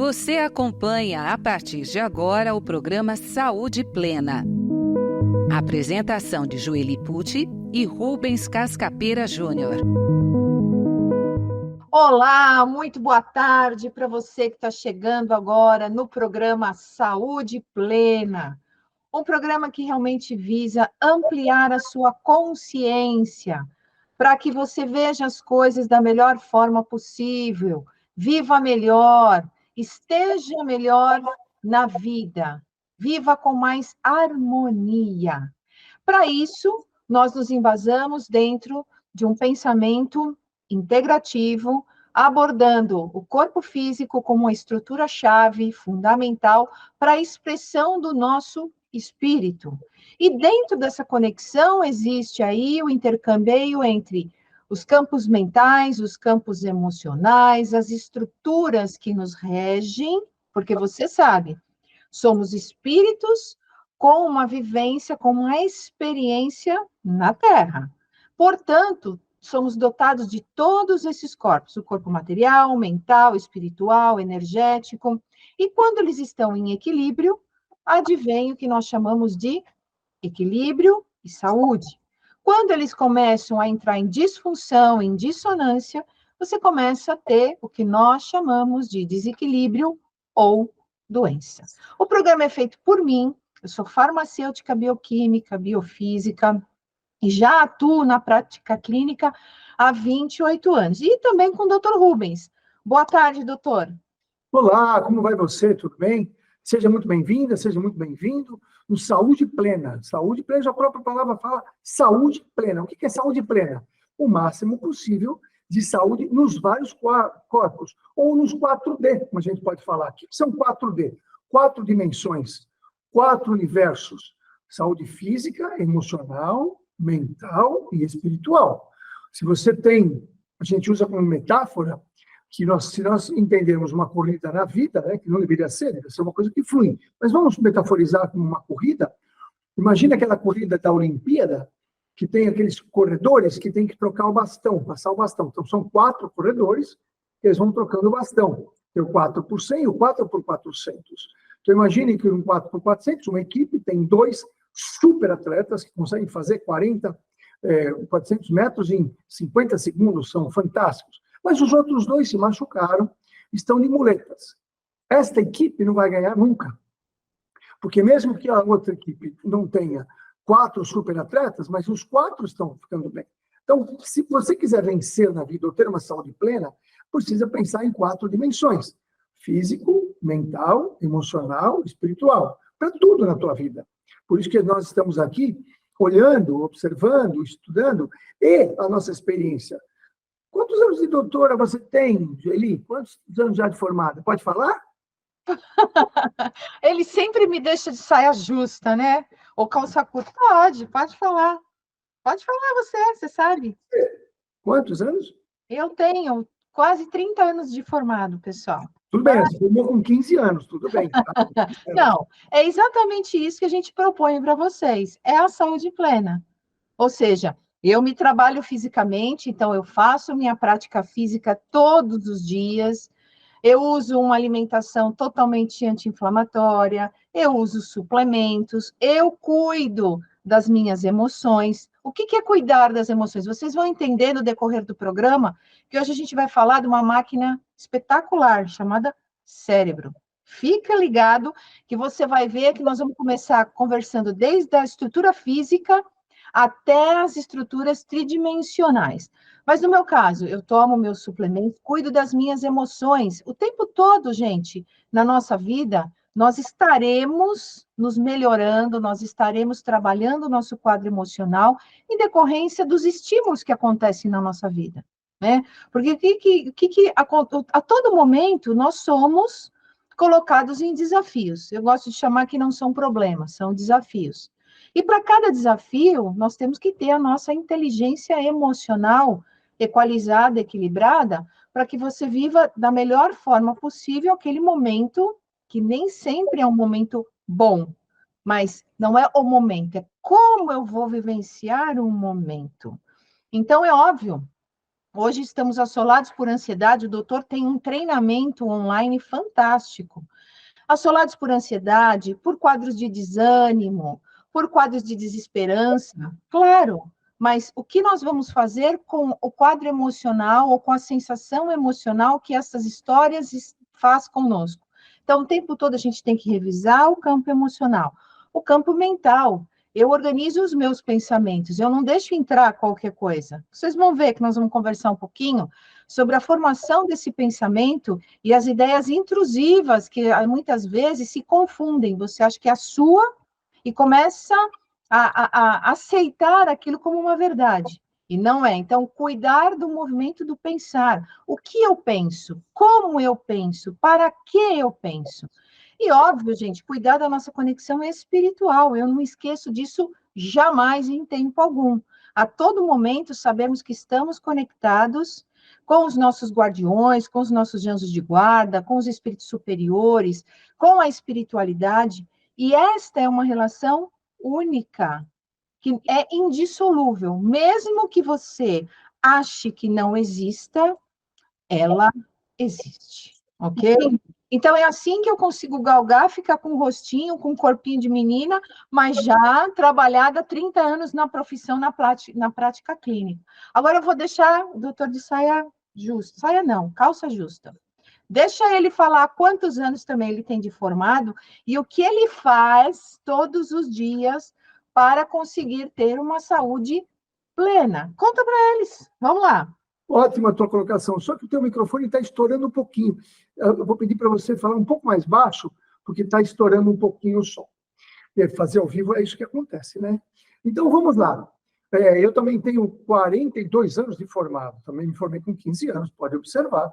Você acompanha a partir de agora o programa Saúde Plena. Apresentação de Joeli Pucci e Rubens Cascapeira Júnior. Olá, muito boa tarde para você que está chegando agora no programa Saúde Plena. Um programa que realmente visa ampliar a sua consciência, para que você veja as coisas da melhor forma possível, viva melhor, esteja melhor na vida, viva com mais harmonia. Para isso, nós nos embasamos dentro de um pensamento integrativo, abordando o corpo físico como uma estrutura-chave fundamental para a expressão do nosso espírito. E dentro dessa conexão existe aí o intercâmbio entre os campos mentais, os campos emocionais, as estruturas que nos regem, porque você sabe, somos espíritos com uma vivência, com uma experiência na Terra. Portanto, somos dotados de todos esses corpos, o corpo material, mental, espiritual, energético, e quando eles estão em equilíbrio, advém o que nós chamamos de equilíbrio e saúde. Quando eles começam a entrar em disfunção, em dissonância, você começa a ter o que nós chamamos de desequilíbrio ou doença. O programa é feito por mim, eu sou farmacêutica bioquímica, biofísica, e já atuo na prática clínica há 28 anos. E também com o Dr. Rubens. Boa tarde, doutor. Olá, como vai você? Tudo bem? Seja muito bem-vinda, seja muito bem-vindo no Saúde Plena. Saúde Plena, já a própria palavra fala saúde plena. O que é saúde plena? O máximo possível de saúde nos vários corpos, ou nos 4D, como a gente pode falar. O que são 4D? 4 dimensões, 4 universos. Saúde física, emocional, mental e espiritual. Se você tem, a gente usa como metáfora, que se nós entendermos uma corrida na vida, né, que não deveria ser, deve ser uma coisa que flui, mas vamos metaforizar como uma corrida. Imagina aquela corrida da Olimpíada, que tem aqueles corredores que tem que trocar o bastão, passar o bastão. Então, são 4 corredores, que eles vão trocando o bastão. Tem o 4 por 100 e o 4 por 400. Então, imagine que um 4 por 400, uma equipe tem 2 super atletas que conseguem fazer 400 metros em 50 segundos, são fantásticos. Mas os outros 2 se machucaram, estão de muletas. Esta equipe não vai ganhar nunca. Porque mesmo que a outra equipe não tenha 4 super atletas, mas os 4 estão ficando bem. Então, se você quiser vencer na vida ou ter uma saúde plena, precisa pensar em 4 dimensões. Físico, mental, emocional, espiritual. Para tudo na tua vida. Por isso que nós estamos aqui olhando, observando, estudando, e a nossa experiência. Quantos anos de doutora você tem, Joeli? Quantos anos já de formada? Pode falar? Ele sempre me deixa de saia justa, né? Ou calça curta. Pode falar. Pode falar você sabe. Quantos anos? Eu tenho quase 30 anos de formado, pessoal. Tudo bem, você formou com 15 anos, tudo bem. Não, é exatamente isso que a gente propõe para vocês. É a saúde plena. Ou seja, eu me trabalho fisicamente, então eu faço minha prática física todos os dias, eu uso uma alimentação totalmente anti-inflamatória, eu uso suplementos, eu cuido das minhas emoções. O que é cuidar das emoções? Vocês vão entender no decorrer do programa que hoje a gente vai falar de uma máquina espetacular chamada cérebro. Fica ligado que você vai ver que nós vamos começar conversando desde a estrutura física até as estruturas tridimensionais. Mas no meu caso, eu tomo meus suplementos, cuido das minhas emoções. O tempo todo, gente, na nossa vida, nós estaremos nos melhorando, nós estaremos trabalhando o nosso quadro emocional em decorrência dos estímulos que acontecem na nossa vida, né? Porque a todo momento nós somos colocados em desafios. Eu gosto de chamar que não são problemas, são desafios. E para cada desafio, nós temos que ter a nossa inteligência emocional equalizada, equilibrada, para que você viva da melhor forma possível aquele momento, que nem sempre é um momento bom, mas não é o momento, é como eu vou vivenciar um momento. Então, é óbvio Hoje estamos assolados por ansiedade, o doutor tem um treinamento online fantástico. Assolados por ansiedade, por quadros de desânimo, por quadros de desesperança, claro, mas o que nós vamos fazer com o quadro emocional ou com a sensação emocional que essas histórias faz conosco? Então, o tempo todo a gente tem que revisar o campo emocional. O campo mental, eu organizo os meus pensamentos, eu não deixo entrar qualquer coisa. Vocês vão ver que nós vamos conversar um pouquinho sobre a formação desse pensamento e as ideias intrusivas que muitas vezes se confundem. Você acha que é a sua e começa a aceitar aquilo como uma verdade. E não é. Então, cuidar do movimento do pensar. O que eu penso? Como eu penso? Para que eu penso? E óbvio, gente, cuidar da nossa conexão espiritual. Eu não esqueço disso jamais em tempo algum. A todo momento sabemos que estamos conectados com os nossos guardiões, com os nossos anjos de guarda, com os espíritos superiores, com a espiritualidade. E esta é uma relação única, que é indissolúvel. Mesmo que você ache que não exista, ela existe, ok? Então, é assim que eu consigo galgar, ficar com um rostinho, com um corpinho de menina, mas já trabalhada há 30 anos na profissão, na prática clínica. Agora, eu vou deixar o doutor de saia justa. Saia não, calça justa. Deixa ele falar quantos anos também ele tem de formado e o que ele faz todos os dias para conseguir ter uma saúde plena. Conta para eles. Vamos lá. Ótima a tua colocação, só que o teu microfone está estourando um pouquinho. Eu vou pedir para você falar um pouco mais baixo, porque está estourando um pouquinho o som. E fazer ao vivo é isso que acontece, né? Então, vamos lá. Eu também tenho 42 anos de formado, também me formei com 15 anos, pode observar.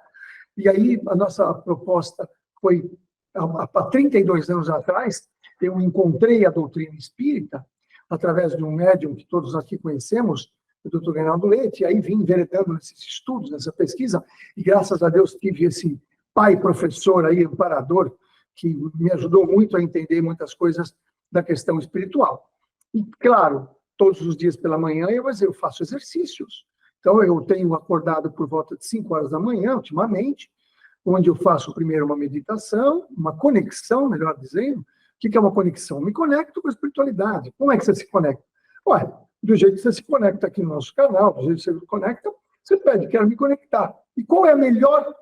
E aí, a nossa proposta foi, há 32 anos atrás, eu encontrei a doutrina espírita, através de um médium que todos aqui conhecemos, o doutor Reinaldo Leite, e aí vim enveredando nesses estudos, nessa pesquisa, e graças a Deus tive esse pai professor aí, amparador, que me ajudou muito a entender muitas coisas da questão espiritual. E, claro, todos os dias pela manhã eu faço exercícios. Então, eu tenho acordado por volta de 5 horas da manhã, ultimamente, onde eu faço primeiro uma meditação, uma conexão, melhor dizendo. O que é uma conexão? Me conecto com a espiritualidade. Como é que você se conecta? Ué, do jeito que você se conecta aqui no nosso canal, do jeito que você se conecta, você pede, quero me conectar. E qual é a melhor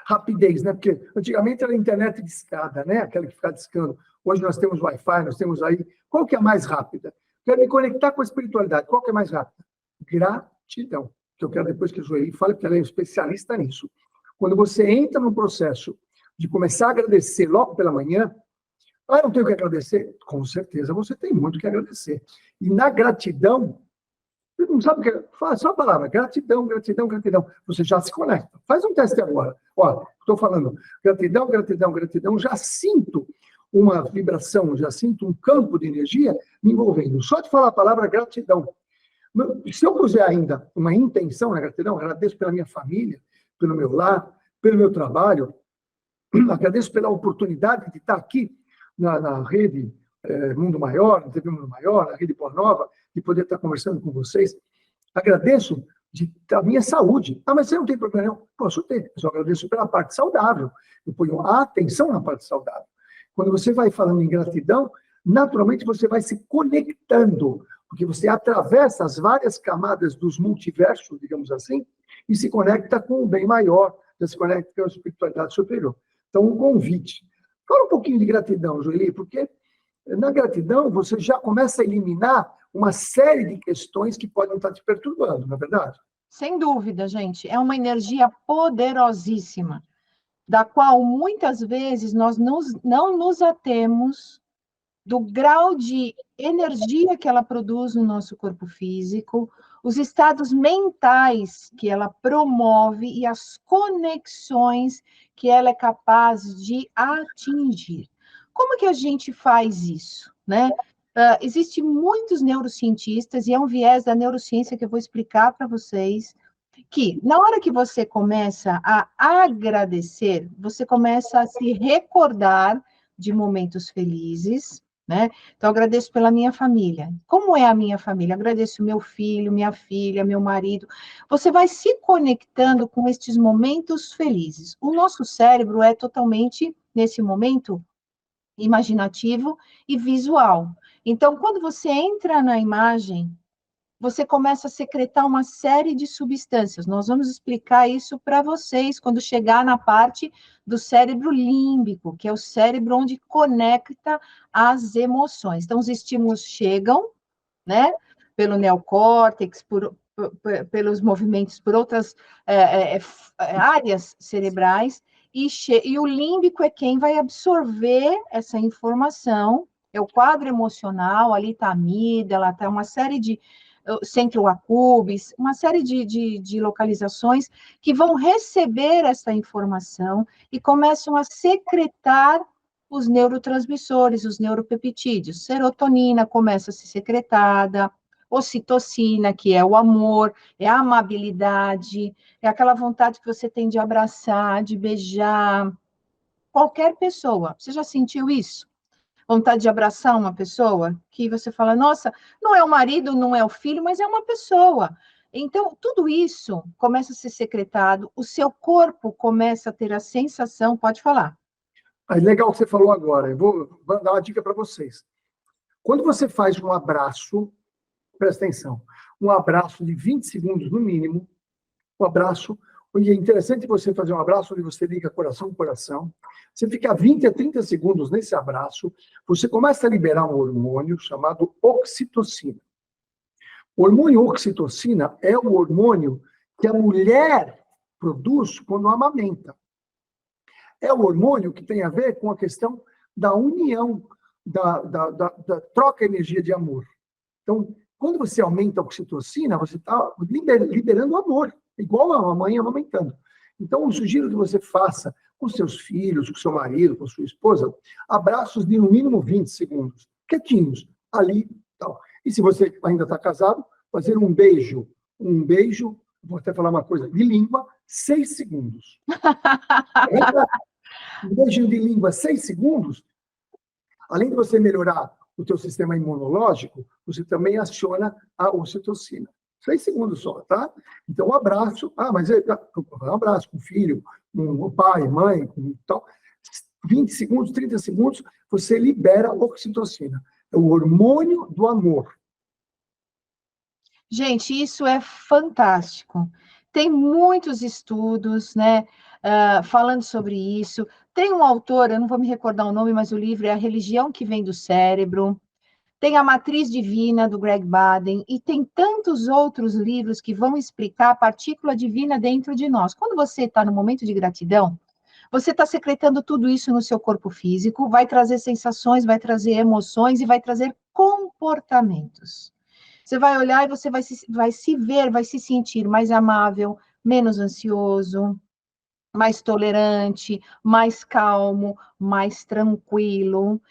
rapidez, né? Porque antigamente era a internet de escada, né? Aquela que fica discando. Hoje nós temos Wi-Fi, nós temos aí. Qual que é a mais rápida? Quero me conectar com a espiritualidade. Qual que é mais rápida? Gratidão. Que eu quero depois que a Joeli fale, porque ela é especialista nisso. Quando você entra no processo de começar a agradecer logo pela manhã, eu não tenho o que agradecer? Com certeza você tem muito que agradecer. E na gratidão, você não sabe o que é? Fala só a palavra, gratidão, gratidão, gratidão. Você já se conecta. Faz um teste agora. Ó, estou falando gratidão, gratidão, gratidão. Já sinto uma vibração, já sinto um campo de energia me envolvendo. Só de falar a palavra gratidão. Se eu puser ainda uma intenção na gratidão, agradeço pela minha família, pelo meu lar, pelo meu trabalho, agradeço pela oportunidade de estar aqui na rede Mundo Maior, na TV Mundo Maior, na rede Boa Nova, de poder estar conversando com vocês. Agradeço da minha saúde. Mas você não tem problema, não? Posso ter. Eu só agradeço pela parte saudável. Eu ponho a atenção na parte saudável. Quando você vai falando em gratidão, naturalmente você vai se conectando, porque você atravessa as várias camadas dos multiversos, digamos assim, e se conecta com o bem maior, se conecta com a espiritualidade superior. Então, um convite. Fala um pouquinho de gratidão, Joeli, porque na gratidão você já começa a eliminar uma série de questões que podem estar te perturbando, não é verdade? Sem dúvida, gente. É uma energia poderosíssima, da qual muitas vezes nós não nos atemos do grau de energia que ela produz no nosso corpo físico, os estados mentais que ela promove e as conexões que ela é capaz de atingir. Como que a gente faz isso, né? Existem muitos neurocientistas, e é um viés da neurociência que eu vou explicar para vocês, que na hora que você começa a agradecer, você começa a se recordar de momentos felizes, né? Então, eu agradeço pela minha família. Como é a minha família? Agradeço meu filho, minha filha, meu marido. Você vai se conectando com estes momentos felizes. O nosso cérebro é totalmente, nesse momento, imaginativo e visual. Então, quando você entra na imagem, você começa a secretar uma série de substâncias. Nós vamos explicar isso para vocês quando chegar na parte do cérebro límbico, que é o cérebro onde conecta as emoções. Então, os estímulos chegam, né, pelo neocórtex, pelos movimentos, por outras áreas cerebrais, e o límbico é quem vai absorver essa informação, é o quadro emocional, ali está a amígdala, está uma série de centro acubis, uma série de localizações que vão receber essa informação e começam a secretar os neurotransmissores, os neuropeptídeos. Serotonina começa a ser secretada, ocitocina, que é o amor, é a amabilidade, é aquela vontade que você tem de abraçar, de beijar qualquer pessoa. Você já sentiu isso? Vontade de abraçar uma pessoa que você fala, nossa, não é o marido, não é o filho, mas é uma pessoa. Então, tudo isso começa a ser secretado, o seu corpo começa a ter a sensação, pode falar. Aí, legal o que você falou agora. Eu vou dar uma dica para vocês. Quando você faz um abraço, presta atenção, um abraço de 20 segundos no mínimo, um abraço, e é interessante você fazer um abraço onde você liga coração com coração, você fica 20 a 30 segundos nesse abraço, você começa a liberar um hormônio chamado oxitocina. O hormônio oxitocina é o hormônio que a mulher produz quando amamenta. É o hormônio que tem a ver com a questão da união, da troca de energia de amor. Então, quando você aumenta a oxitocina, você está liberando amor, igual a mãe amamentando. Então, eu sugiro que você faça com seus filhos, com seu marido, com sua esposa, abraços de no mínimo 20 segundos, quietinhos, ali tal. E se você ainda está casado, fazer um beijo, vou até falar uma coisa, de língua, 6 segundos. Um beijinho de língua, 6 segundos, além de você melhorar o teu sistema imunológico, você também aciona a ocitocina. 6 segundos só, tá? Então, um abraço. Mas um abraço com o filho, com o pai, mãe, com tal. 20 segundos, 30 segundos, você libera a oxitocina. É o hormônio do amor. Gente, isso é fantástico. Tem muitos estudos, né, falando sobre isso. Tem um autor, eu não vou me recordar o nome, mas o livro é A Religião que Vem do Cérebro. Tem A Matriz Divina, do Greg Baden, e tem tantos outros livros que vão explicar a partícula divina dentro de nós. Quando você está no momento de gratidão, você está secretando tudo isso no seu corpo físico, vai trazer sensações, vai trazer emoções e vai trazer comportamentos. Você vai olhar e você vai se ver, vai se sentir mais amável, menos ansioso, mais tolerante, mais calmo, mais tranquilo.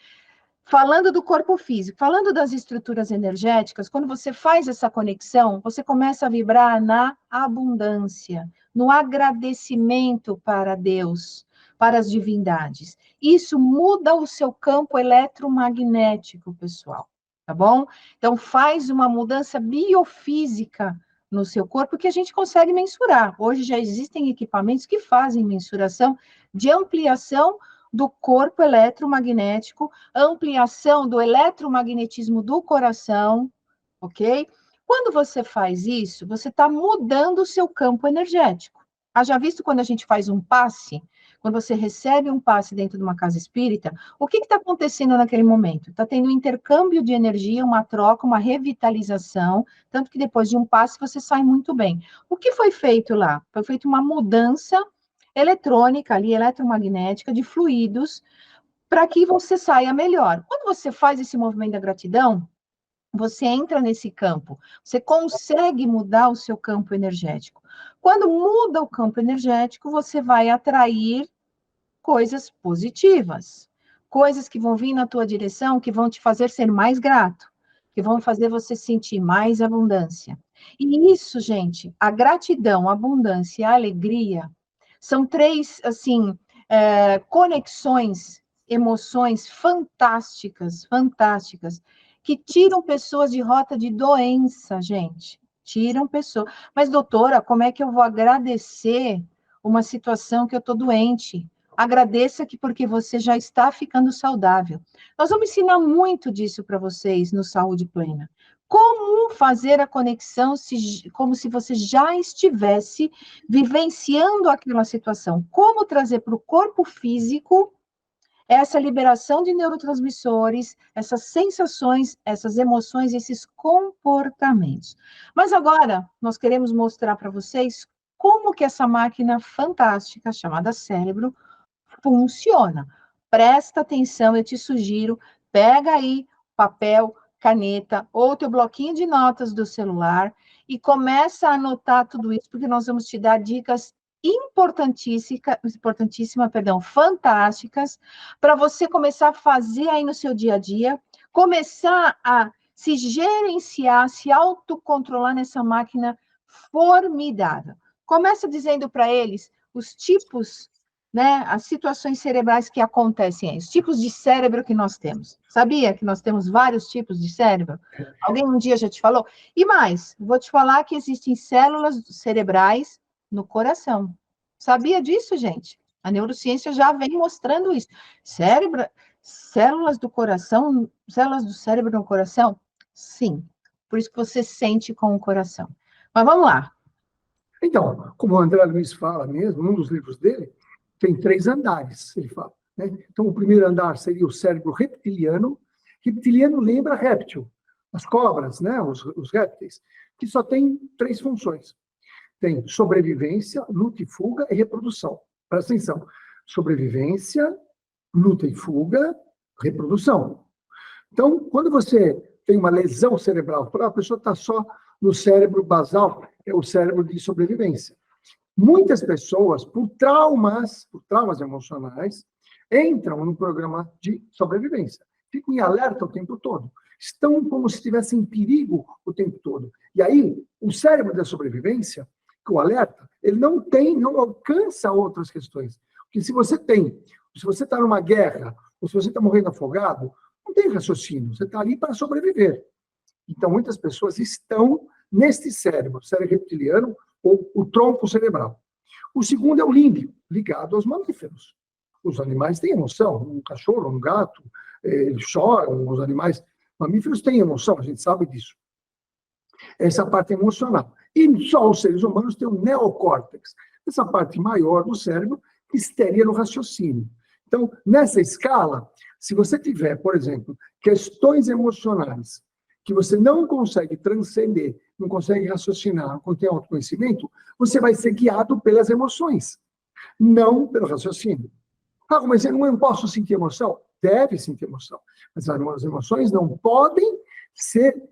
Falando do corpo físico, falando das estruturas energéticas, quando você faz essa conexão, você começa a vibrar na abundância, no agradecimento para Deus, para as divindades. Isso muda o seu campo eletromagnético, pessoal, tá bom? Então, faz uma mudança biofísica no seu corpo que a gente consegue mensurar. Hoje já existem equipamentos que fazem mensuração de ampliação do corpo eletromagnético, ampliação do eletromagnetismo do coração, ok? Quando você faz isso, você está mudando o seu campo energético. Já visto quando a gente faz um passe? Quando você recebe um passe dentro de uma casa espírita, o que está acontecendo naquele momento? Está tendo um intercâmbio de energia, uma troca, uma revitalização, tanto que depois de um passe você sai muito bem. O que foi feito lá? Foi feita uma mudança eletrônica ali, eletromagnética, de fluidos, para que você saia melhor. Quando você faz esse movimento da gratidão, você entra nesse campo, você consegue mudar o seu campo energético. Quando muda o campo energético, você vai atrair coisas positivas, coisas que vão vir na tua direção, que vão te fazer ser mais grato, que vão fazer você sentir mais abundância. E isso, gente, a gratidão, a abundância e a alegria, são três, assim, conexões emoções fantásticas, fantásticas, que tiram pessoas de rota de doença, gente. Tiram pessoas. Mas, doutora, como é que eu vou agradecer uma situação que eu estou doente? Agradeça que porque você já está ficando saudável. Nós vamos ensinar muito disso para vocês no Saúde Plena. Como fazer a conexão como se você já estivesse vivenciando aquela situação. Como trazer para o corpo físico essa liberação de neurotransmissores, essas sensações, essas emoções, esses comportamentos. Mas agora, nós queremos mostrar para vocês como que essa máquina fantástica, chamada cérebro, funciona. Presta atenção, eu te sugiro, pega aí papel, caneta ou teu bloquinho de notas do celular e começa a anotar tudo isso, porque nós vamos te dar dicas fantásticas, para você começar a fazer aí no seu dia a dia, começar a se gerenciar, se autocontrolar nessa máquina formidável. Começa dizendo para eles os tipos, né, as situações cerebrais que acontecem aí, os tipos de cérebro que nós temos. Sabia que nós temos vários tipos de cérebro? Alguém um dia já te falou? E mais, vou te falar que existem células cerebrais no coração. Sabia disso, gente? A neurociência já vem mostrando isso. Células do coração, células do cérebro no coração? Sim. Por isso que você sente com o coração. Mas vamos lá. Então, como o André Luiz fala mesmo, num dos livros dele, tem 3 andares, ele fala. Né? Então, o primeiro andar seria o cérebro reptiliano. Reptiliano lembra réptil, as cobras, né? os répteis, que só tem 3 funções. Tem sobrevivência, luta e fuga e reprodução. Presta atenção. Sobrevivência, luta e fuga, reprodução. Então, quando você tem uma lesão cerebral, a pessoa está só no cérebro basal, é o cérebro de sobrevivência. Muitas pessoas, por traumas emocionais, entram no programa de sobrevivência. Ficam em alerta o tempo todo. Estão como se estivessem em perigo o tempo todo. E aí, o cérebro da sobrevivência, o alerta, ele não alcança outras questões. Porque se você está numa guerra, ou se você está morrendo afogado, não tem raciocínio, você está ali para sobreviver. Então, muitas pessoas estão neste cérebro reptiliano, ou o tronco cerebral. O segundo é o límbio, ligado aos mamíferos. Os animais têm emoção, um cachorro, um gato, eles choram, os animais mamíferos têm emoção, a gente sabe disso. Essa parte emocional. E só os seres humanos têm o neocórtex, essa parte maior do cérebro que estaria no raciocínio. Então, nessa escala, se você tiver, por exemplo, questões emocionais que você não consegue transcender, não consegue raciocinar, não tem autoconhecimento, você vai ser guiado pelas emoções, não pelo raciocínio. Ah, mas eu não posso sentir emoção? Deve sentir emoção. Mas as emoções não podem ser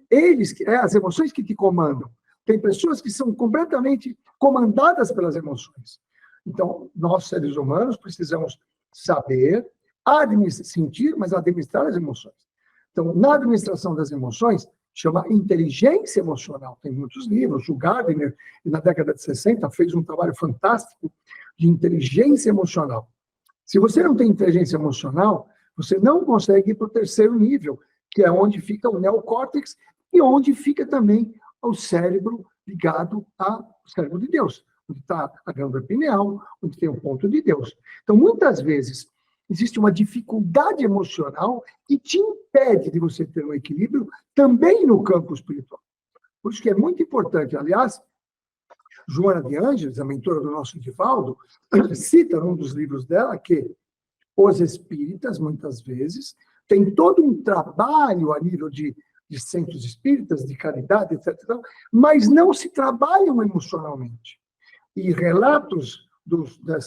as emoções que te comandam. Tem pessoas que são completamente comandadas pelas emoções. Então, nós, seres humanos, precisamos saber sentir, mas administrar as emoções. Então, na administração das emoções, chama inteligência emocional. Tem muitos livros. O Gardner, na década de 60, fez um trabalho fantástico de inteligência emocional. Se você não tem inteligência emocional, você não consegue ir para o terceiro nível, que é onde fica o neocórtex e onde fica também o cérebro ligado ao cérebro de Deus, onde está a glândula pineal, onde tem o ponto de Deus. Então, muitas vezes, existe uma dificuldade emocional que te impede de você ter um equilíbrio também no campo espiritual. Por isso que é muito importante, aliás, Joana de Ângeles, a mentora do nosso Divaldo, cita num dos livros dela que os espíritas, muitas vezes, têm todo um trabalho a nível de centros espíritas, de caridade, etc., mas não se trabalham emocionalmente. E relatos da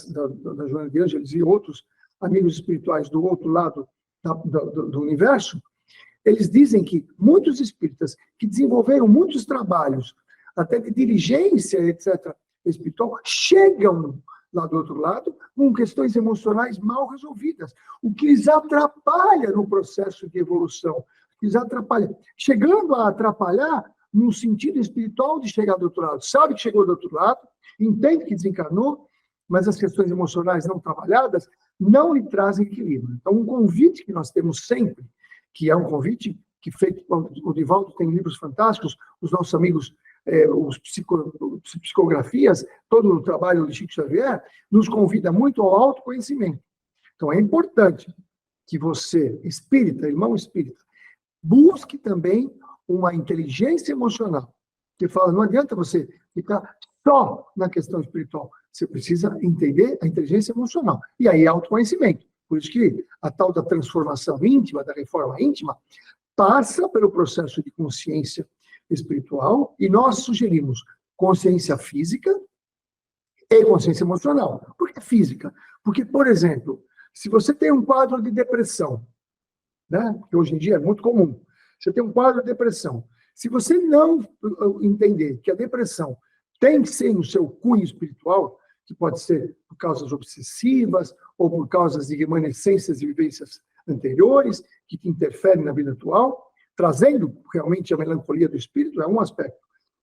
Joana de Ângeles e outros amigos espirituais do outro lado do universo, eles dizem que muitos espíritas que desenvolveram muitos trabalhos, até de diligência, etc., espiritual, chegam lá do outro lado com questões emocionais mal resolvidas, o que lhes atrapalha no processo de evolução, lhes atrapalha, chegando a atrapalhar no sentido espiritual de chegar do outro lado. Sabe que chegou do outro lado, entende que desencarnou, mas as questões emocionais não trabalhadas não lhe trazem equilíbrio. Então, um convite que nós temos sempre, que é um convite que feito, o Divaldo tem livros fantásticos, os nossos amigos, psicografias, todo o trabalho de Chico Xavier, nos convida muito ao autoconhecimento. Então, é importante que você, espírita, irmão espírita, busque também uma inteligência emocional. Que fala, não adianta você ficar só na questão espiritual. Você precisa entender a inteligência emocional. E aí, autoconhecimento. Por isso que a tal da transformação íntima, da reforma íntima, passa pelo processo de consciência espiritual, e nós sugerimos consciência física e consciência emocional. Por que física? Porque, por exemplo, se você tem um quadro de depressão, né, que hoje em dia é muito comum, você tem um quadro de depressão, se você não entender que a depressão tem que ser no seu cunho espiritual, que pode ser por causas obsessivas ou por causas de remanescências de vivências anteriores, que te interferem na vida atual, trazendo realmente a melancolia do espírito, é um aspecto.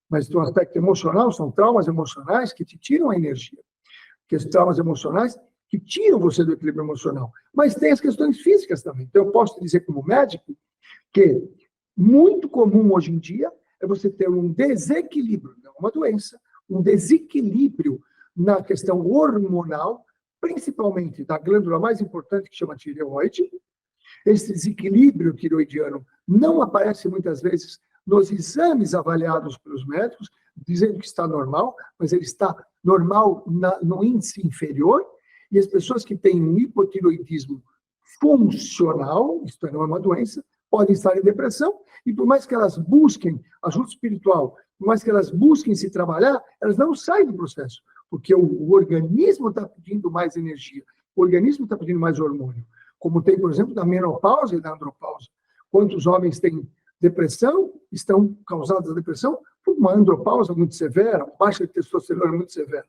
Mas do aspecto emocional, são traumas emocionais que te tiram a energia. Que os traumas emocionais que tiram você do equilíbrio emocional. Mas tem as questões físicas também. Então, eu posso dizer como médico que muito comum hoje em dia é você ter um desequilíbrio, não uma doença, um desequilíbrio na questão hormonal, principalmente da glândula mais importante, que chama tireoide. Esse desequilíbrio tiroidiano não aparece muitas vezes nos exames avaliados pelos médicos, dizendo que está normal, mas ele está normal no índice inferior, e as pessoas que têm um hipotiroidismo funcional, isto é, não é uma doença, podem estar em depressão, e por mais que elas busquem ajuda espiritual, por mais que elas busquem se trabalhar, elas não saem do processo, porque o organismo está pedindo mais energia, o organismo está pedindo mais hormônio, como tem, por exemplo, da menopausa e da andropausa. Quantos homens têm depressão, estão causados a depressão por uma andropausa muito severa, baixa de testosterona muito severa.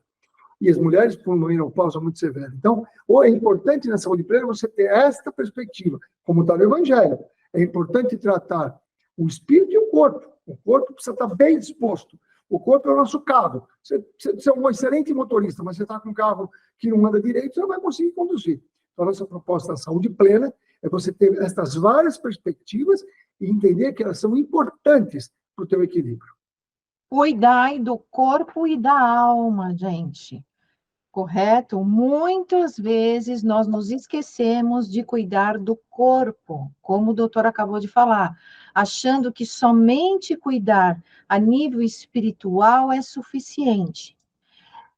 E as mulheres por uma menopausa muito severa. Então, é importante na saúde plena você ter esta perspectiva, como está no Evangelho. É importante tratar o espírito e o corpo. O corpo precisa estar bem disposto. O corpo é o nosso carro. Você é um excelente motorista, mas você está com um carro que não anda direito, você não vai conseguir conduzir. Então, a nossa proposta da saúde plena é você ter estas várias perspectivas e entender que elas são importantes para o teu equilíbrio. Cuidai do corpo e da alma, gente. Correto? Muitas vezes nós nos esquecemos de cuidar do corpo, como o doutor acabou de falar, achando que somente cuidar a nível espiritual é suficiente.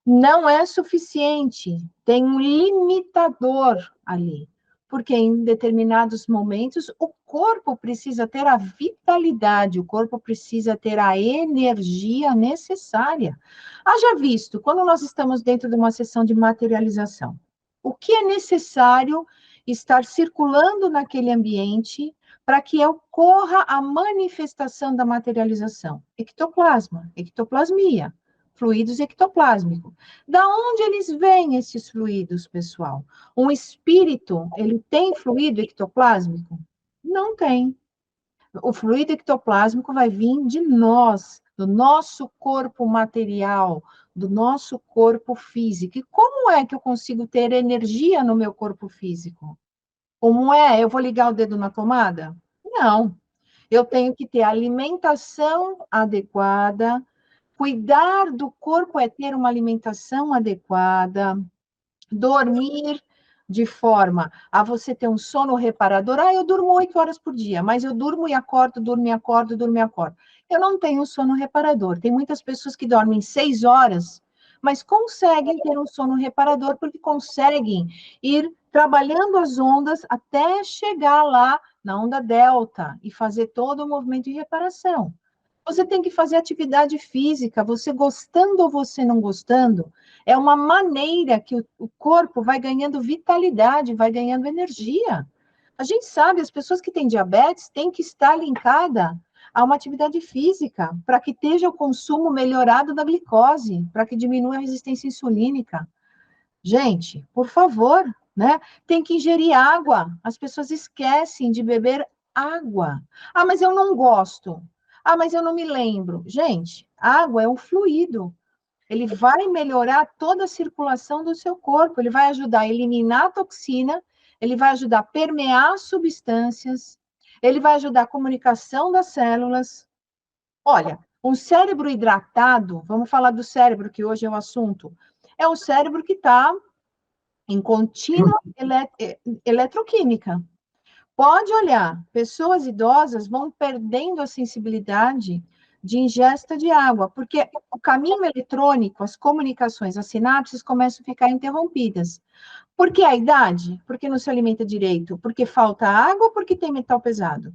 Não é suficiente, tem um limitador ali, porque em determinados momentos o corpo precisa ter a vitalidade, o corpo precisa ter a energia necessária. Haja visto, quando nós estamos dentro de uma sessão de materialização, o que é necessário estar circulando naquele ambiente para que ocorra a manifestação da materialização? Ectoplasma, ectoplasmia. Fluidos ectoplásmicos. Da onde eles vêm esses fluidos, pessoal? Um espírito, ele tem fluido ectoplásmico? Não tem. O fluido ectoplásmico vai vir de nós, do nosso corpo material, do nosso corpo físico. E como é que eu consigo ter energia no meu corpo físico? Como é? Eu vou ligar o dedo na tomada? Não. Eu tenho que ter alimentação adequada. Cuidar do corpo é ter uma alimentação adequada, dormir de forma a você ter um sono reparador. Eu durmo 8 horas por dia, mas eu durmo e acordo, durmo e acordo, durmo e acordo. Eu não tenho sono reparador. Tem muitas pessoas que dormem 6 horas, mas conseguem ter um sono reparador porque conseguem ir trabalhando as ondas até chegar lá na onda delta e fazer todo o movimento de reparação. Você tem que fazer atividade física, você gostando ou você não gostando, é uma maneira que o corpo vai ganhando vitalidade, vai ganhando energia. A gente sabe, as pessoas que têm diabetes têm que estar linkada a uma atividade física, para que esteja o consumo melhorado da glicose, para que diminua a resistência insulínica. Gente, por favor, né? Tem que ingerir água. As pessoas esquecem de beber água. Mas eu não gosto. Mas eu não me lembro. Gente, água é um fluido. Ele vai melhorar toda a circulação do seu corpo, ele vai ajudar a eliminar a toxina, ele vai ajudar a permear substâncias, ele vai ajudar a comunicação das células. Olha, um cérebro hidratado, vamos falar do cérebro, que hoje é o assunto, é um cérebro que está em contínua eletroquímica. Pode olhar, pessoas idosas vão perdendo a sensibilidade de ingesta de água, porque o caminho eletrônico, as comunicações, as sinapses começam a ficar interrompidas. Por que a idade? Porque não se alimenta direito? Porque falta água ou porque tem metal pesado?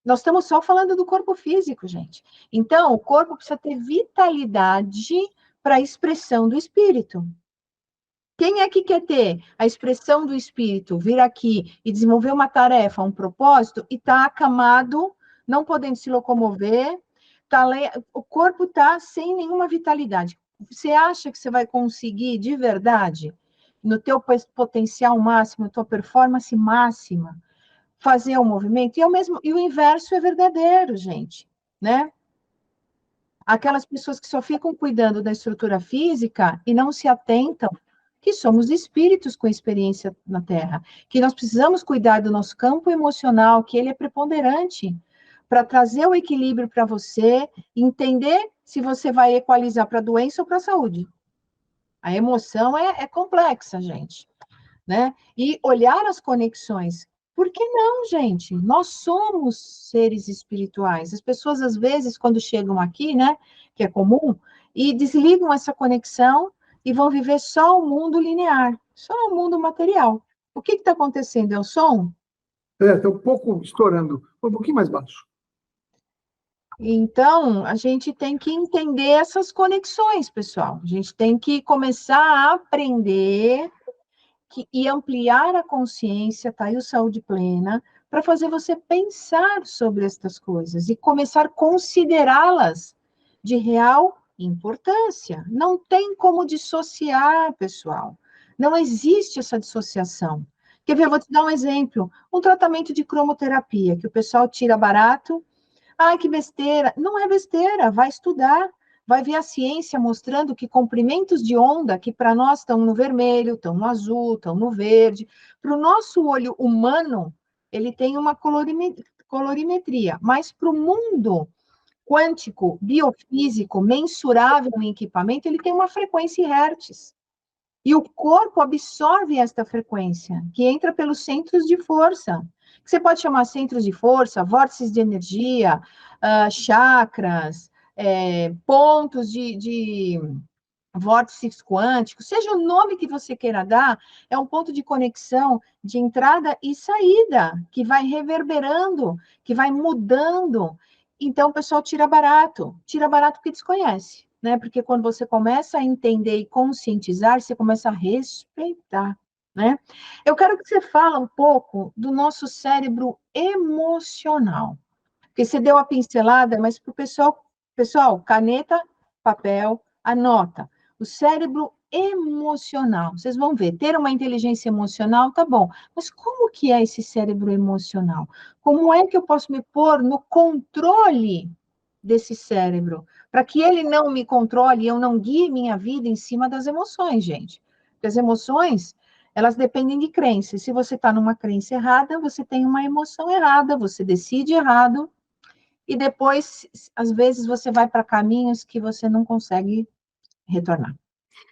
Nós estamos só falando do corpo físico, gente. Então, o corpo precisa ter vitalidade para a expressão do espírito. Quem é que quer ter a expressão do espírito, vir aqui e desenvolver uma tarefa, um propósito, e está acamado, não podendo se locomover, o corpo está sem nenhuma vitalidade. Você acha que você vai conseguir, de verdade, no teu potencial máximo, tua performance máxima, fazer o movimento? E o inverso é verdadeiro, gente, né? Aquelas pessoas que só ficam cuidando da estrutura física e não se atentam que somos espíritos com experiência na Terra, que nós precisamos cuidar do nosso campo emocional, que ele é preponderante, para trazer o equilíbrio para você, entender se você vai equalizar para a doença ou para a saúde. A emoção é complexa, gente, né? E olhar as conexões. Por que não, gente? Nós somos seres espirituais. As pessoas, às vezes, quando chegam aqui, né, que é comum, e desligam essa conexão, e vão viver só o mundo linear, só o mundo material. O que está acontecendo? É o som? Está um pouco estourando, um pouquinho mais baixo. Então, a gente tem que entender essas conexões, pessoal. A gente tem que começar a aprender e ampliar a consciência, tá aí o Saúde Plena, para fazer você pensar sobre estas coisas e começar a considerá-las de real importância. Não tem como dissociar, pessoal. Não existe essa dissociação. Quer ver? Eu vou te dar um exemplo. Um tratamento de cromoterapia, que o pessoal tira barato. Ai, que besteira. Não é besteira, vai estudar. Vai ver a ciência mostrando que comprimentos de onda, que para nós estão no vermelho, estão no azul, estão no verde, para o nosso olho humano, ele tem uma colorimetria, mas para o mundo quântico, biofísico, mensurável em equipamento, ele tem uma frequência em hertz. E o corpo absorve esta frequência, que entra pelos centros de força. Você pode chamar centros de força, vórtices de energia, chakras, pontos de vórtices quânticos, seja o nome que você queira dar, é um ponto de conexão de entrada e saída, que vai reverberando, que vai mudando. Então, o pessoal tira barato porque desconhece, né? Porque quando você começa a entender e conscientizar, você começa a respeitar, né? Eu quero que você fale um pouco do nosso cérebro emocional, porque você deu a pincelada, mas para o pessoal, caneta, papel, anota. O cérebro emocional, vocês vão ver, ter uma inteligência emocional, tá bom, mas como que é esse cérebro emocional? Como é que eu posso me pôr no controle desse cérebro, para que ele não me controle e eu não guie minha vida em cima das emoções, gente? Porque as emoções, elas dependem de crença, e se você está numa crença errada, você tem uma emoção errada, você decide errado, e depois, às vezes, você vai para caminhos que você não consegue retornar.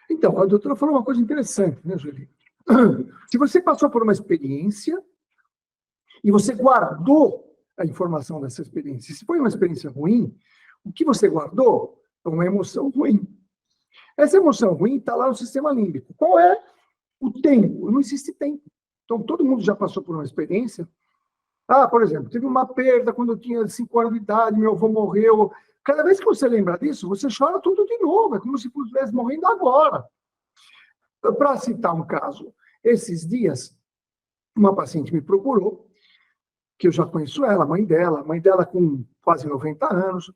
Então, a doutora falou uma coisa interessante, né, Julie? Se você passou por uma experiência e você guardou a informação dessa experiência, se foi uma experiência ruim, o que você guardou é uma emoção ruim. Essa emoção ruim está lá no sistema límbico. Qual é o tempo? Não existe tempo. Então, todo mundo já passou por uma experiência. Por exemplo, teve uma perda quando eu tinha 5 anos de idade, meu avô morreu. Cada vez que você lembra disso, você chora tudo de novo. É como se estivesse morrendo agora. Para citar um caso, esses dias, uma paciente me procurou, que eu já conheço ela, a mãe dela com quase 90 anos,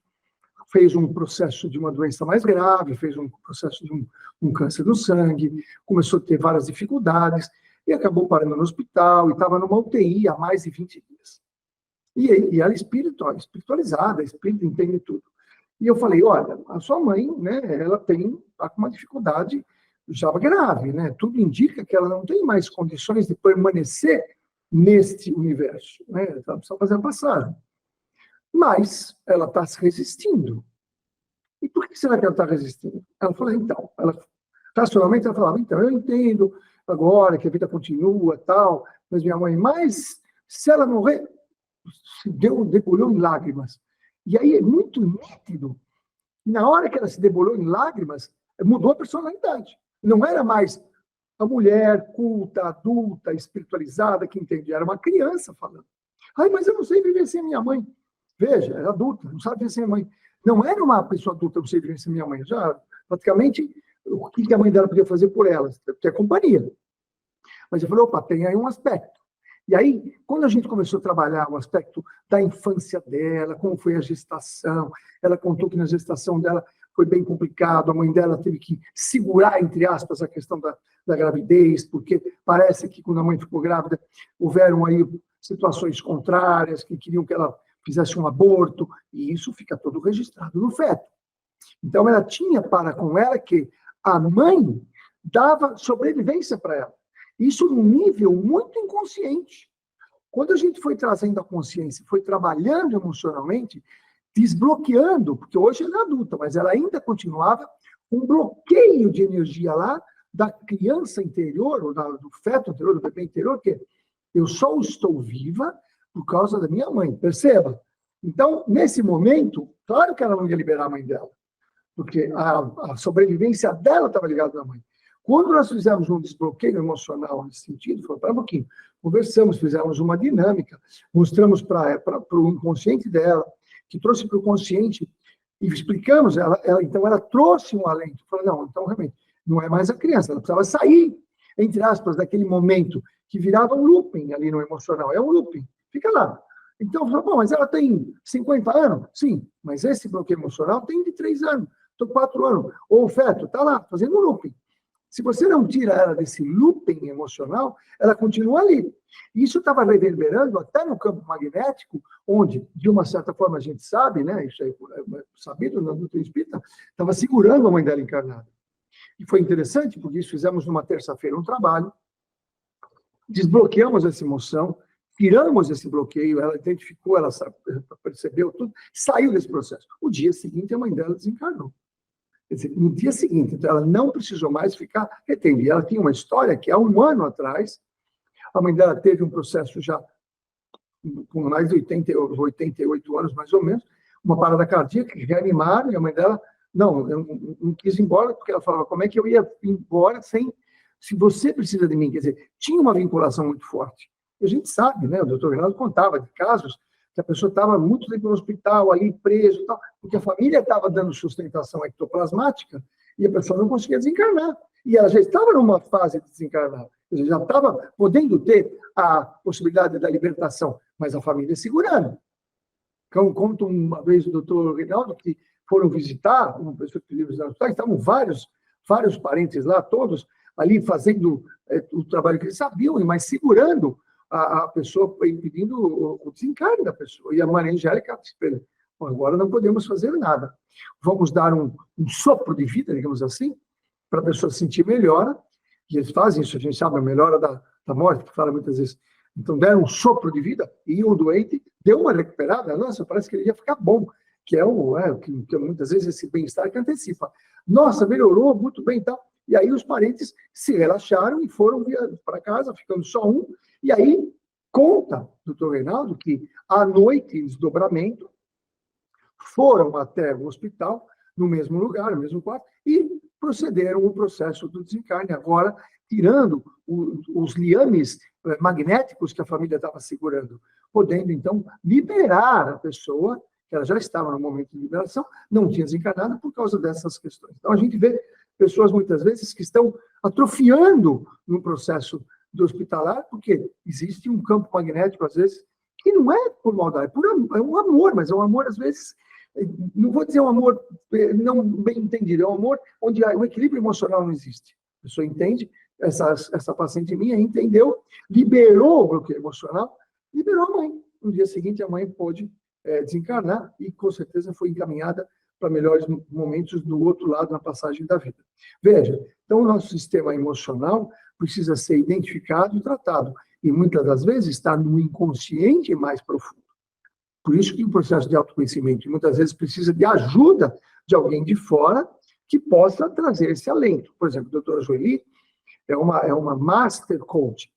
fez um processo de uma doença mais grave, fez um processo de um câncer no sangue, começou a ter várias dificuldades, e acabou parando no hospital, e estava numa UTI há mais de 20 dias. E ela é espiritualizada, espírita, entende tudo. E eu falei, olha, a sua mãe, né, ela está com uma dificuldade já grave, né? Tudo indica que ela não tem mais condições de permanecer neste universo, né? Ela precisa fazer a passagem. Mas ela está se resistindo. E por que será que ela está resistindo? Ela falou, então, racionalmente ela falava, então, eu entendo agora que a vida continua, tal, mas minha mãe, mas se ela morrer, se debulhou em lágrimas. E aí é muito nítido. E na hora que ela se debulhou em lágrimas, mudou a personalidade. Não era mais a mulher culta, adulta, espiritualizada, que entendia. Era uma criança falando. Ai, mas eu não sei viver sem a minha mãe. Veja, é adulta, não sabe viver sem a mãe. Não era uma pessoa adulta, não sei viver sem a minha mãe. Já, praticamente, o que a mãe dela podia fazer por ela? Ter companhia. Mas eu falei, opa, tem aí um aspecto. E aí, quando a gente começou a trabalhar o aspecto da infância dela, como foi a gestação, ela contou que na gestação dela foi bem complicado, a mãe dela teve que segurar, entre aspas, a questão da gravidez, porque parece que quando a mãe ficou grávida, houveram aí situações contrárias, que queriam que ela fizesse um aborto, e isso fica todo registrado no feto. Então, ela tinha para com ela que a mãe dava sobrevivência para ela. Isso num nível muito inconsciente. Quando a gente foi trazendo a consciência, foi trabalhando emocionalmente, desbloqueando, porque hoje ela é adulta, mas ela ainda continuava um bloqueio de energia lá da criança interior, ou do feto interior, do bebê interior, que eu só estou viva por causa da minha mãe, perceba? Então, nesse momento, claro que ela não ia liberar a mãe dela, porque a sobrevivência dela estava ligada à mãe. Quando nós fizemos um desbloqueio emocional nesse sentido, falou, para um pouquinho, conversamos, fizemos uma dinâmica, mostramos para o inconsciente dela, que trouxe para o consciente, e explicamos, então ela trouxe um alento, falou, não, então realmente, não é mais a criança, ela precisava sair, entre aspas, daquele momento que virava um looping ali no emocional, é um looping, fica lá. Então, bom, mas ela tem 50 anos? Sim, mas esse bloqueio emocional tem de 3 anos, 4 anos, ou o feto está lá, fazendo um looping. Se você não tira ela desse looping emocional, ela continua ali. Isso estava reverberando até no campo magnético, onde, de uma certa forma, a gente sabe, né, isso é sabido na doutrina espírita, estava segurando a mãe dela encarnada. E foi interessante, porque isso fizemos numa terça-feira um trabalho, desbloqueamos essa emoção, tiramos esse bloqueio, ela identificou, ela percebeu tudo, saiu desse processo. O dia seguinte, a mãe dela desencarnou. Quer dizer, no dia seguinte, então, ela não precisou mais ficar retendo. E ela tinha uma história que, há 1 ano atrás, a mãe dela teve um processo já com mais de 88 anos, mais ou menos, uma parada cardíaca, que reanimaram, e a mãe dela, não, eu não quis ir embora, porque ela falava, como é que eu ia embora se você precisa de mim? Quer dizer, tinha uma vinculação muito forte. E a gente sabe, né, o doutor Reinaldo contava de casos que a pessoa estava muito tempo no hospital, ali preso, tal, porque a família estava dando sustentação ectoplasmática e a pessoa não conseguia desencarnar. E ela já estava numa fase de desencarnar, já estava podendo ter a possibilidade da libertação, mas a família segurando. Então, conto uma vez o doutor Reinaldo que foram visitar uma pessoa que pediu visitar no hospital, estavam vários parentes lá, todos ali fazendo o trabalho que eles sabiam, mas segurando a pessoa, impedindo o desencarne da pessoa. E a Maria Angélica espera, agora não podemos fazer nada. Vamos dar um sopro de vida, digamos assim, para a pessoa se sentir melhor. E eles fazem isso, a gente sabe, a melhora da morte, que fala muitas vezes. Então, deram um sopro de vida e o doente deu uma recuperada. Nossa, parece que ele ia ficar bom, que é que muitas vezes esse bem-estar que antecipa. Nossa, melhorou, muito bem e tal. E aí os parentes se relaxaram e foram para casa, ficando só um. E aí conta, doutor Reinaldo, que à noite, em desdobramento, foram até o hospital, no mesmo lugar, no mesmo quarto, e procederam o processo do desencarne, agora tirando os liames magnéticos que a família estava segurando, podendo, então, liberar a pessoa, que ela já estava no momento de liberação, não tinha desencarnado por causa dessas questões. Então, a gente vê pessoas, muitas vezes, que estão atrofiando no processo do hospitalar, porque existe um campo magnético, às vezes, que não é por maldade, é um amor, mas é um amor, às vezes, não vou dizer um amor não bem entendido, é um amor onde o equilíbrio emocional não existe. A pessoa entende, essa paciente minha entendeu, liberou o bloqueio emocional, liberou a mãe. No dia seguinte, a mãe pôde desencarnar e, com certeza, foi encaminhada para melhores momentos do outro lado na passagem da vida. Veja, então o nosso sistema emocional precisa ser identificado e tratado, e muitas das vezes está no inconsciente mais profundo. Por isso que o processo de autoconhecimento muitas vezes precisa de ajuda de alguém de fora que possa trazer esse alento. Por exemplo, a doutora Joeli é uma master coach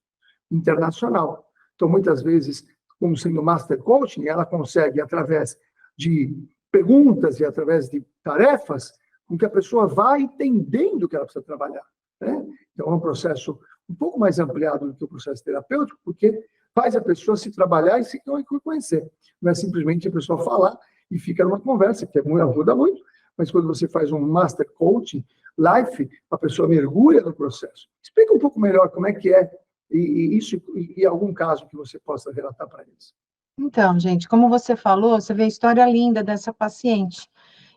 internacional. Então, muitas vezes, como sendo master coaching, ela consegue, através de perguntas e através de tarefas, com que a pessoa vá entendendo o que ela precisa trabalhar, né? Então, é um processo um pouco mais ampliado do que o processo terapêutico, porque faz a pessoa se trabalhar e se conhecer. Não é simplesmente a pessoa falar e fica numa conversa, que ajuda muito, mas quando você faz um master coaching, life, a pessoa mergulha no processo. Explica um pouco melhor como é que é isso e algum caso que você possa relatar para eles. Então, gente, como você falou, você vê a história linda dessa paciente.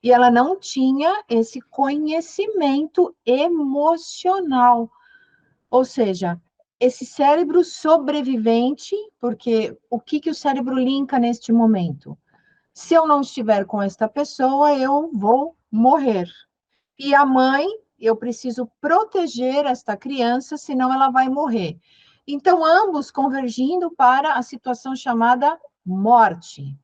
E ela não tinha esse conhecimento emocional. Ou seja, esse cérebro sobrevivente, porque o que o cérebro linka neste momento? Se eu não estiver com esta pessoa, eu vou morrer. E a mãe, eu preciso proteger esta criança, senão ela vai morrer. Então, ambos convergindo para a situação chamada morte,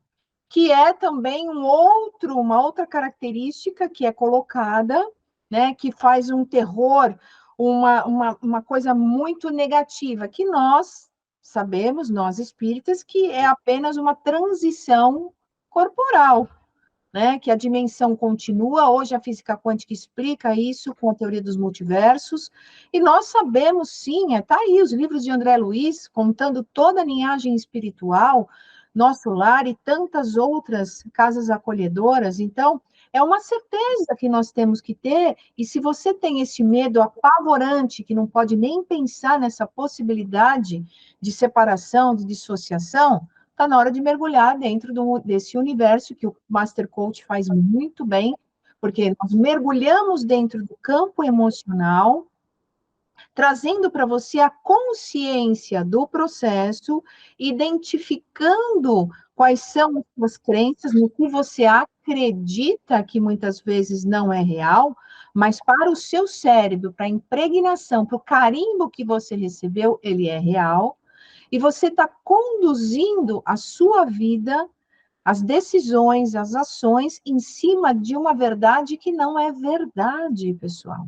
que é também uma outra característica que é colocada, né, que faz um terror, uma coisa muito negativa, que nós sabemos, nós espíritas, que é apenas uma transição corporal, né, que a dimensão continua. Hoje a física quântica explica isso com a teoria dos multiversos, e nós sabemos sim, está aí os livros de André Luiz, contando toda a linhagem espiritual, Nosso Lar e tantas outras casas acolhedoras. Então, é uma certeza que nós temos que ter, e se você tem esse medo apavorante, que não pode nem pensar nessa possibilidade de separação, de dissociação, está na hora de mergulhar dentro desse universo que o Master Coach faz muito bem, porque nós mergulhamos dentro do campo emocional, trazendo para você a consciência do processo, identificando quais são as suas crenças, no que você acredita que muitas vezes não é real, mas para o seu cérebro, para a impregnação, para o carimbo que você recebeu, ele é real. E você está conduzindo a sua vida, as decisões, as ações, em cima de uma verdade que não é verdade, pessoal.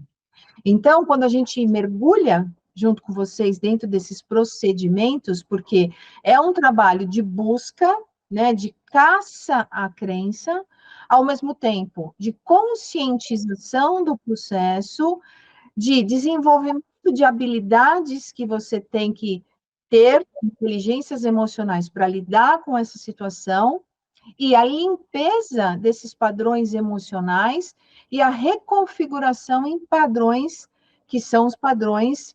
Então, quando a gente mergulha junto com vocês dentro desses procedimentos, porque é um trabalho de busca, né, de caça à crença, ao mesmo tempo de conscientização do processo, de desenvolvimento de habilidades que você tem que ter inteligências emocionais para lidar com essa situação, e a limpeza desses padrões emocionais e a reconfiguração em padrões que são os padrões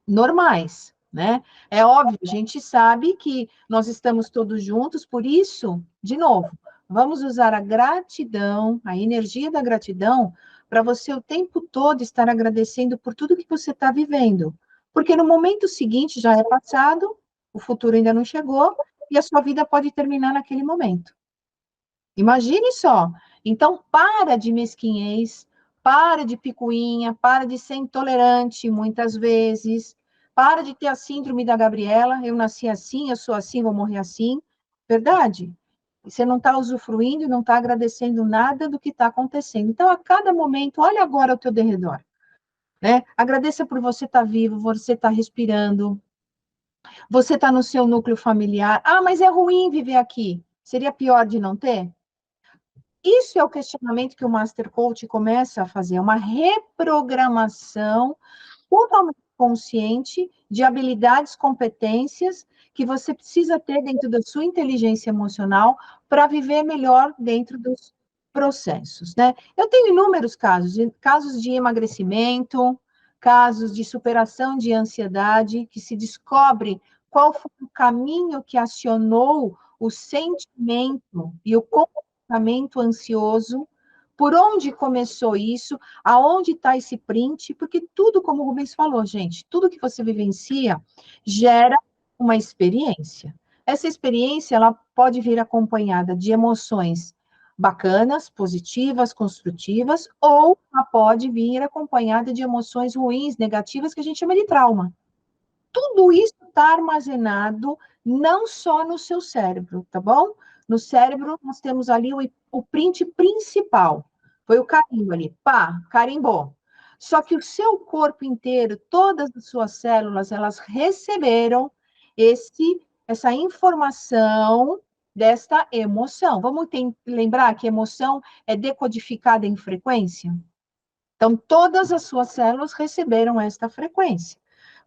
normais, né? É óbvio, a gente sabe que nós estamos todos juntos, por isso, de novo, vamos usar a gratidão, a energia da gratidão, para você o tempo todo estar agradecendo por tudo que você está vivendo. Porque no momento seguinte já é passado, o futuro ainda não chegou, e a sua vida pode terminar naquele momento. Imagine só. Então, para de mesquinhez, para de picuinha, para de ser intolerante muitas vezes, para de ter a síndrome da Gabriela, eu nasci assim, eu sou assim, vou morrer assim. Verdade? Você não está usufruindo e não está agradecendo nada do que está acontecendo. Então, a cada momento, olha agora ao teu derredor, né? Agradeça por você estar vivo, você estar respirando, você está no seu núcleo familiar. Ah, mas é ruim viver aqui. Seria pior de não ter? Isso é o questionamento que o Master Coach começa a fazer, uma reprogramação totalmente consciente de habilidades, competências que você precisa ter dentro da sua inteligência emocional para viver melhor dentro dos processos, né? Eu tenho inúmeros casos de emagrecimento, casos de superação de ansiedade, que se descobre qual foi o caminho que acionou o sentimento e o comportamento ansioso, por onde começou isso, aonde está esse print, porque tudo, como o Rubens falou, gente, tudo que você vivencia gera uma experiência. Essa experiência, ela pode vir acompanhada de emoções bacanas, positivas, construtivas, ou ela pode vir acompanhada de emoções ruins, negativas, que a gente chama de trauma. Tudo isso está armazenado não só no seu cérebro, tá bom? No cérebro, nós temos ali o print principal. Foi o carimbo ali, pá, carimbou. Só que o seu corpo inteiro, todas as suas células, elas receberam essa informação desta emoção. Vamos lembrar que emoção é decodificada em frequência? Então, todas as suas células receberam esta frequência.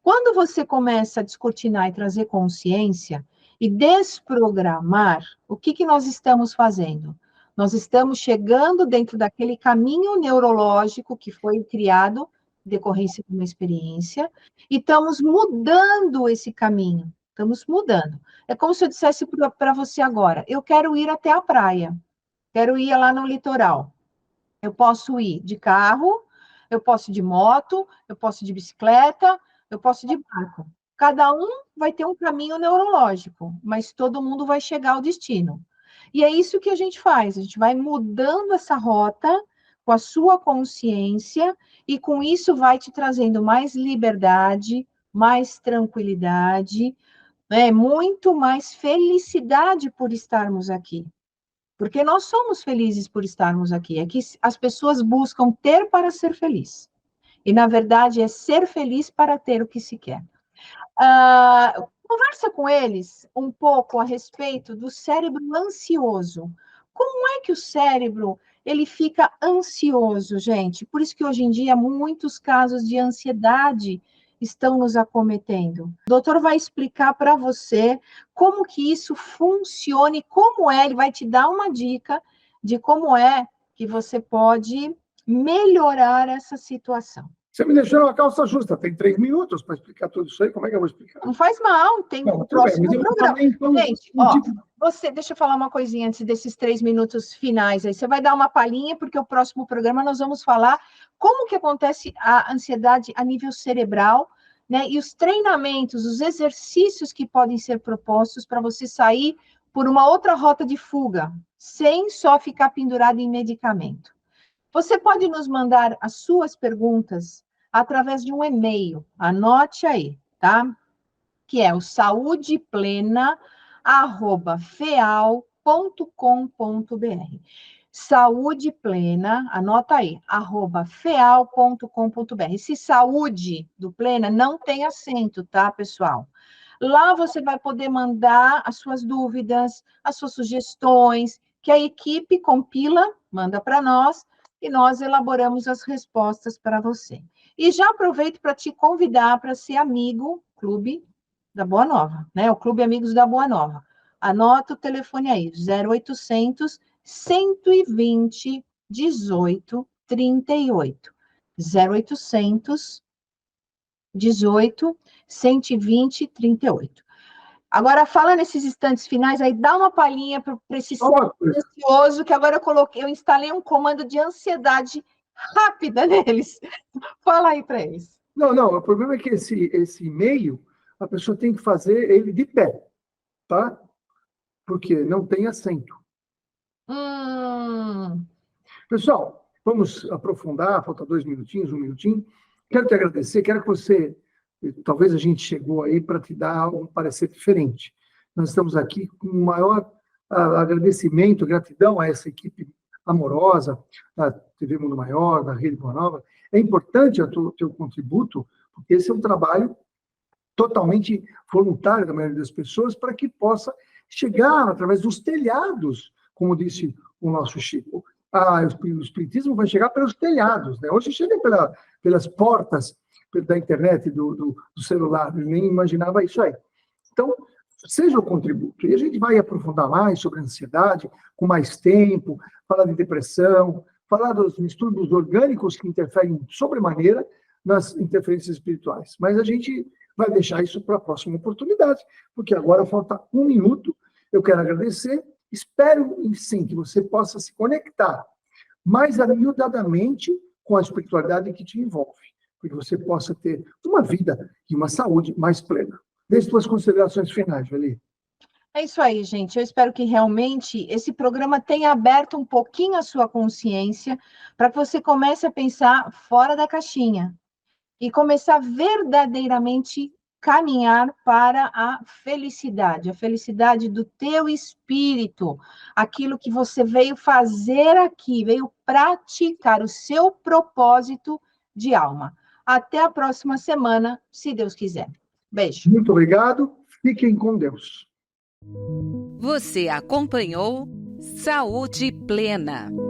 Quando você começa a descortinar e trazer consciência e desprogramar, o que nós estamos fazendo? Nós estamos chegando dentro daquele caminho neurológico que foi criado em decorrência de uma experiência e estamos mudando esse caminho. Estamos mudando. É como se eu dissesse para você agora, eu quero ir até a praia, quero ir lá no litoral. Eu posso ir de carro, eu posso ir de moto, eu posso ir de bicicleta, eu posso ir de barco. Cada um vai ter um caminho neurológico, mas todo mundo vai chegar ao destino. E é isso que a gente faz, a gente vai mudando essa rota com a sua consciência e com isso vai te trazendo mais liberdade, mais tranquilidade, né? Muito mais felicidade por estarmos aqui. Porque nós somos felizes por estarmos aqui. É que as pessoas buscam ter para ser feliz. E, na verdade, é ser feliz para ter o que se quer. Conversa com eles um pouco a respeito do cérebro ansioso. Como é que o cérebro ele fica ansioso, gente? Por isso que hoje em dia muitos casos de ansiedade estão nos acometendo. O doutor vai explicar para você como que isso funciona e como é, ele vai te dar uma dica de como é que você pode melhorar essa situação. Você me deixou uma calça justa, tem 3 minutos para explicar tudo isso aí, como é que eu vou explicar? Não faz mal, tem o próximo programa. Gente, deixa eu falar uma coisinha antes desses 3 minutos finais aí. Você vai dar uma palhinha, porque o próximo programa nós vamos falar como que acontece a ansiedade a nível cerebral, né? E os treinamentos, os exercícios que podem ser propostos para você sair por uma outra rota de fuga, sem só ficar pendurado em medicamento. Você pode nos mandar as suas perguntas através de um e-mail. Anote aí, tá? Que é o saudeplena@feal.com.br. Saúde plena, anota aí, @feal.com.br. Esse saúde do plena não tem acento, tá, pessoal? Lá você vai poder mandar as suas dúvidas, as suas sugestões, que a equipe compila, manda para nós, e nós elaboramos as respostas para você. E já aproveito para te convidar para ser amigo, Clube da Boa Nova, né? O Clube Amigos da Boa Nova. Anota o telefone aí, 0800 120 18 38. 0800 18 120 38. Agora, fala nesses instantes finais, aí dá uma palhinha para esse cérebro ansioso, que agora eu instalei um comando de ansiedade rápida neles. Fala aí para eles. Não, o problema é que esse e-mail, a pessoa tem que fazer ele de pé, tá? Porque não tem acento. Pessoal, vamos aprofundar, falta 2 minutinhos, 1 minutinho. Quero te agradecer, quero que você... Talvez a gente chegou aí para te dar um parecer diferente. Nós estamos aqui com o maior agradecimento, gratidão a essa equipe amorosa da TV Mundo Maior, da Rede Boa Nova. É importante o teu contributo, porque esse é um trabalho totalmente voluntário da maioria das pessoas para que possa chegar através dos telhados, como disse o nosso Chico. O espiritismo vai chegar pelos telhados, né? Hoje chega pelas portas da internet, do celular, eu nem imaginava isso aí. Então, seja o contributo. E a gente vai aprofundar mais sobre a ansiedade, com mais tempo, falar de depressão, falar dos distúrbios orgânicos que interferem sobremaneira nas interferências espirituais. Mas a gente vai deixar isso para a próxima oportunidade, porque agora falta 1 minuto. Eu quero agradecer. Espero, sim, que você possa se conectar mais amiudadamente com a espiritualidade que te envolve, para que você possa ter uma vida e uma saúde mais plena. Deixe suas considerações finais, Veli. É isso aí, gente. Eu espero que realmente esse programa tenha aberto um pouquinho a sua consciência para que você comece a pensar fora da caixinha e começar verdadeiramente caminhar para a felicidade do teu espírito, aquilo que você veio fazer aqui, veio praticar o seu propósito de alma. Até a próxima semana, se Deus quiser. Beijo. Muito obrigado. Fiquem com Deus. Você acompanhou Saúde Plena.